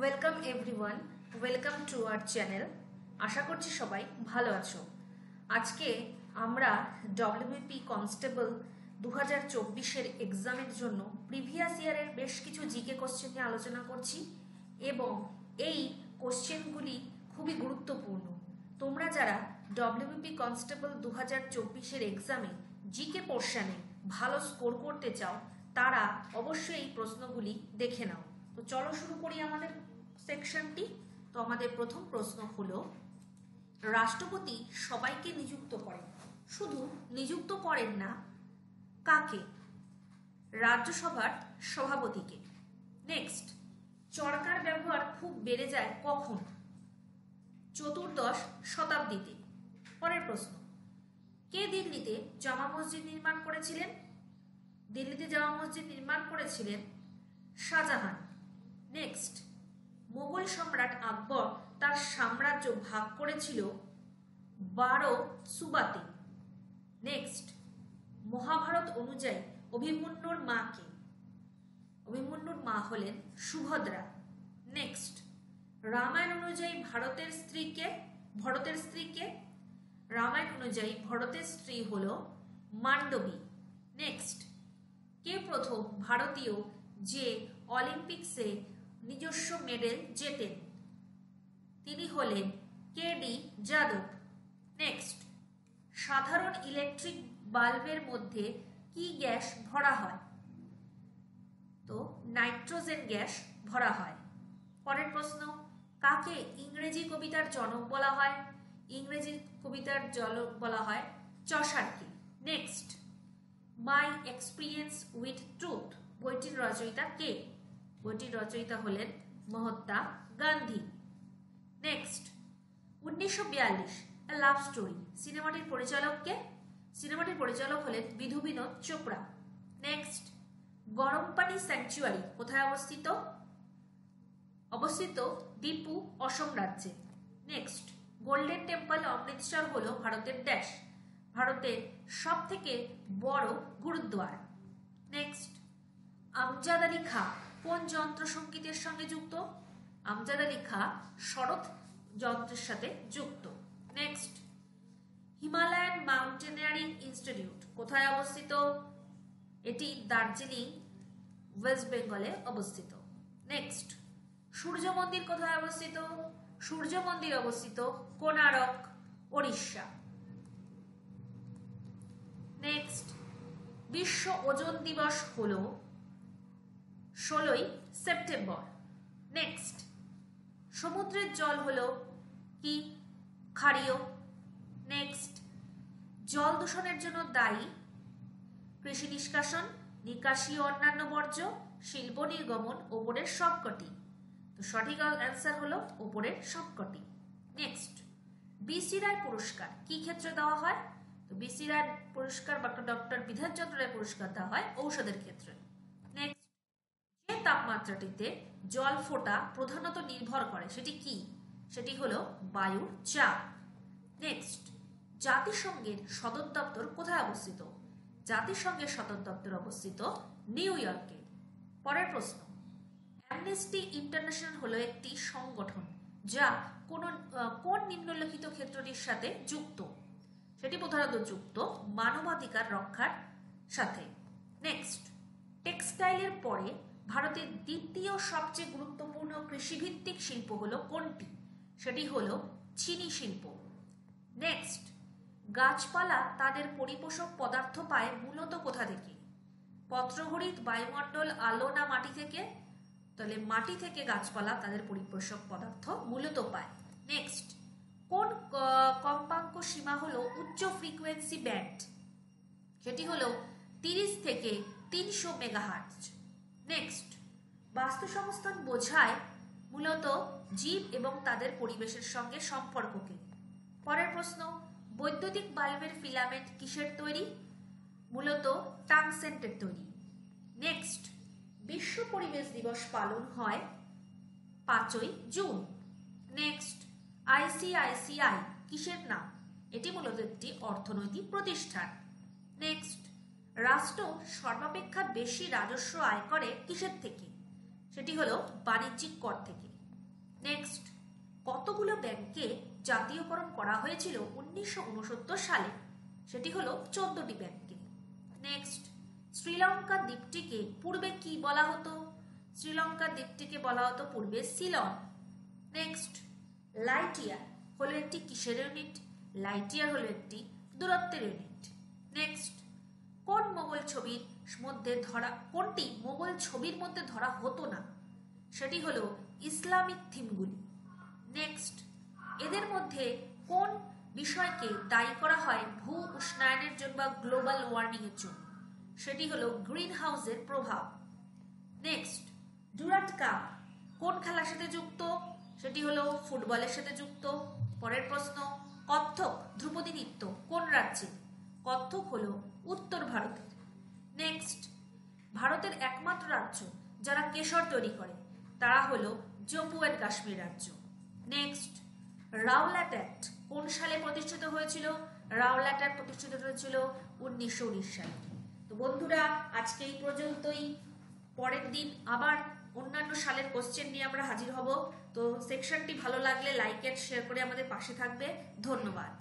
Welcome everyone, welcome to our channel. আশা করছি সবাই ভালো আছো। আজকে আমরা ডব্লিউবিপি কনস্টেবল 2024-এর এক্সামের জন্য প্রিভিয়াস ইয়ারের বেশ কিছু জিকে কোশ্চেন নিয়ে আলোচনা করছি এবং এই কোশ্চেনগুলি খুবই গুরুত্বপূর্ণ। তোমরা যারা ডব্লিউবিপি কনস্টেবল 2024-এর এক্সামে জিকে পোর্শনে ভালো স্কোর করতে চাও তারা অবশ্যই এই প্রশ্নগুলি দেখে নাও। তো চলো শুরু করি আমাদের সেকশনটি। তো আমাদের প্রথম প্রশ্ন হলো, রাষ্ট্রপতি সবাইকে নিযুক্ত করেন, শুধু নিযুক্ত করেন না, কাকে? রাজ্যসভার সভাপতিকে। নেক্সট, চরকার ব্যবহার খুব বেড়ে যায় কখন? চতুর্দশ শতাব্দীতে। পরের প্রশ্ন, কে দিল্লিতে জামা মসজিদ নির্মাণ করেছিলেন? দিল্লিতে জামা মসজিদ নির্মাণ করেছিলেন শাহজাহান। নেক্সট, মোগল সম্রাট আকবর তার সাম্রাজ্য ভাগ করেছিল 12 সুবাতে। নেক্সট, মহাভারত অনুযায়ী অভিমন্যুর মা কে? অভিমন্যুর মা হলেন সুভদ্রা। নেক্সট, রামায়ণ অনুযায়ী ভরতের স্ত্রী কে? রামায়ণ অনুযায়ী ভরতের স্ত্রী হল মান্ডবী। নেক্সট, কে প্রথম ভারতীয় যে অলিম্পিক্সে নিজস্ব মেডেল জেতেন? তিনি হলেন কেডি যাদব। নেক্সট, সাধারণ ইলেকট্রিক বাল্বের মধ্যে কি গ্যাস ভরা হয়? তো নাইট্রোজেন গ্যাস ভরা হয়। পরের প্রশ্ন, কাকে ইংরেজি কবিতার জনক বলা হয়? ইংরেজি কবিতার জনক বলা হয় চসারকে। Next, my experience with truth বইটির রচয়িতা কে? বইটির রচয়িতা হলেন Mahatma Gandhi. Next, 1942 love story সিনেমাটির পরিচালক কে? সিনেমাটির পরিচালক হলেন বিধু বিনোদ চোপড়া। নেক্সট, গরম পানি স্যাংচুয়ারি কোথায় অবস্থিত? অবস্থিত দীপু অসম রাজ্যে। নেক্সট, গোল্ডেন টেম্পল অমৃতসর হলো ভারতের ড্যাশ? ভারতের সব থেকে বড় গুরুদ্বার। নেক্সট, আমজাদ আলী খাঁ কোন যন্ত্র সংগীতের সঙ্গে যুক্ত? আমজাদ আলী খাঁ শরৎ যন্ত্রের সাথে যুক্ত। নেক্সট, হিমালয়ান মাউন্টেনিয়ারিং ইনস্টিটিউট কোথায় অবস্থিত? এটি দার্জিলিং ওয়েস্ট বেঙ্গলে অবস্থিত। নেক্সট, সূর্য মন্দির কোথায় অবস্থিত? সূর্য মন্দির অবস্থিত কোনারক, ওড়িশা। নেক্সট, বিশ্ব ওজোন দিবস হলো 16ই সেপ্টেম্বর। নেক্সট, সমুদ্রের জল হলো কি? ক্ষারীয়। নেক্সট, জল দূষণের জন্য দায়ী কৃষি নিষ্কাশন, নিকাশি ও অন্যান্য বর্জ্য, শিল্প নির্গমন, ওপরের সবকটি। তো সঠিক অ্যান্সার হলো ওপরের সবকটি। নেক্সট, বিসি রায় পুরস্কার কি ক্ষেত্রে দেওয়া হয়? তো বিসি রায় পুরস্কার বা ডক্টর বিধানচন্দ্র রায় পুরস্কার দেওয়া হয় ঔষধের ক্ষেত্রে। নেক্সট, যে তাপমাত্রাটিতে জল ফোটা প্রধানত নির্ভর করে সেটি কি? সেটি হলো বায়ুর চাপ। নেক্সট, জাতিসংঘের সদর দপ্তর কোথায় অবস্থিত? জাতিসংঘের সদর দপ্তর অবস্থিত নিউ ইয়র্কে। পরের প্রশ্ন, অ্যামনেস্টি ইন্টারন্যাশনাল হলো একটি সংগঠন যা কোন নিম্নলিখিত ক্ষেত্রটির সাথে যুক্ত? সেটি প্রধানত যুক্ত মানবাধিকার রক্ষার সাথে। নেক্সট, টেক্সটাইলের পরে ভারতের দ্বিতীয় সবচেয়ে গুরুত্বপূর্ণ কৃষিভিত্তিক শিল্প হলো কোনটি? সেটি হলো চিনি শিল্প। নেক্সট, গাছপালা তাদের পরিপোষক পদার্থ পায় মূলত কোথা থেকে? পত্রহরিত, বায়ুমণ্ডল, আলো না মাটি থেকে? তাহলে মাটি থেকে গাছপালা তাদের পরিপোষক পদার্থ মূলত পায়। নেক্সট, কোন কম্পাঙ্ক সীমা হলো উচ্চ ফ্রিকোয়েন্সি ব্যান্ড? সেটি হলো 30 থেকে 300 মেগাহার্টজ। নেক্সট, বাস্তু সংস্থান বোঝায় মূলত জীব এবং তাদের পরিবেশের সঙ্গে সম্পর্ককে। পরের প্রশ্ন, বৈদ্যুতিক বাল্বের ফিলামেন্ট কিসের তৈরি? মূলত টাংস্টেনের তৈরি। নেক্সট, বিশ্ব পরিবেশ দিবস পালন হয় 5ই জুন। নেক্সট, আইসিআইসিআই কিসের নাম? এটি মূলত একটি অর্থনৈতিক প্রতিষ্ঠান। নেক্সট, রাষ্ট্র সর্বাপেক্ষা বেশি রাজস্ব আয় করে কিসের থেকে? সেটি হলো বাণিজ্যিক কর থেকে। নেক্সট, কতগুলো ব্যাংকে জাতীয়করণ করা হয়েছিল 1969 সালে? সেটি হলো 14টি ব্যাংকে। নেক্সট, শ্রীলঙ্কা দ্বীপটিকে পূর্বে কি বলা হতো? শ্রীলঙ্কা দ্বীপটিকে বলা হতো পূর্বে সিলন। নেক্সট, লাইট ইয়ার হলো একটি কিসের ইউনিট? লাইট ইয়ার হলো একটি দূরত্বের ইউনিট। নেক্সট, কোনটি মোগল ছবির মধ্যে ধরা হতো না? সেটি হলো ইসলামিক থিমগুলি। নেক্সট, এদের মধ্যে কোন বিষয়কে দায়ী করা হয় ভূ উষ্ণায়নের জন্য বা গ্লোবাল ওয়ার্মিং এর জন্য? সেটি হলো গ্রিন হাউসের প্রভাব। নেক্সট, ডুরান্ড কাপ কোন খেলার সাথে যুক্ত? সেটি হলো ফুটবলের সাথে যুক্ত। পরের প্রশ্ন, কত্থক ধ্রুপদী নৃত্য কোন রাজ্যে? কত্থক হলো উত্তর ভারতের। নেক্সট, ভারতের একমাত্র রাজ্য যারা কেশর তৈরি করে তারা হলো জম্মু অ্যান্ড কাশ্মীর রাজ্য। নেক্সট, রাওলাট অ্যাক্ট কোন সালে প্রতিষ্ঠিত হয়েছিল? রাওলাট অ্যাক্ট প্রতিষ্ঠিত হয়েছিল 1919 সালে। তো বন্ধুরা, আজকে এই পর্যন্তই। পরের দিন আবার অন্যান্য সালের কোশ্চেন নিয়ে আমরা হাজির হব। তো সেকশনটি ভালো লাগলে লাইক এন্ড শেয়ার করে আমাদের পাশে থাকবে। ধন্যবাদ।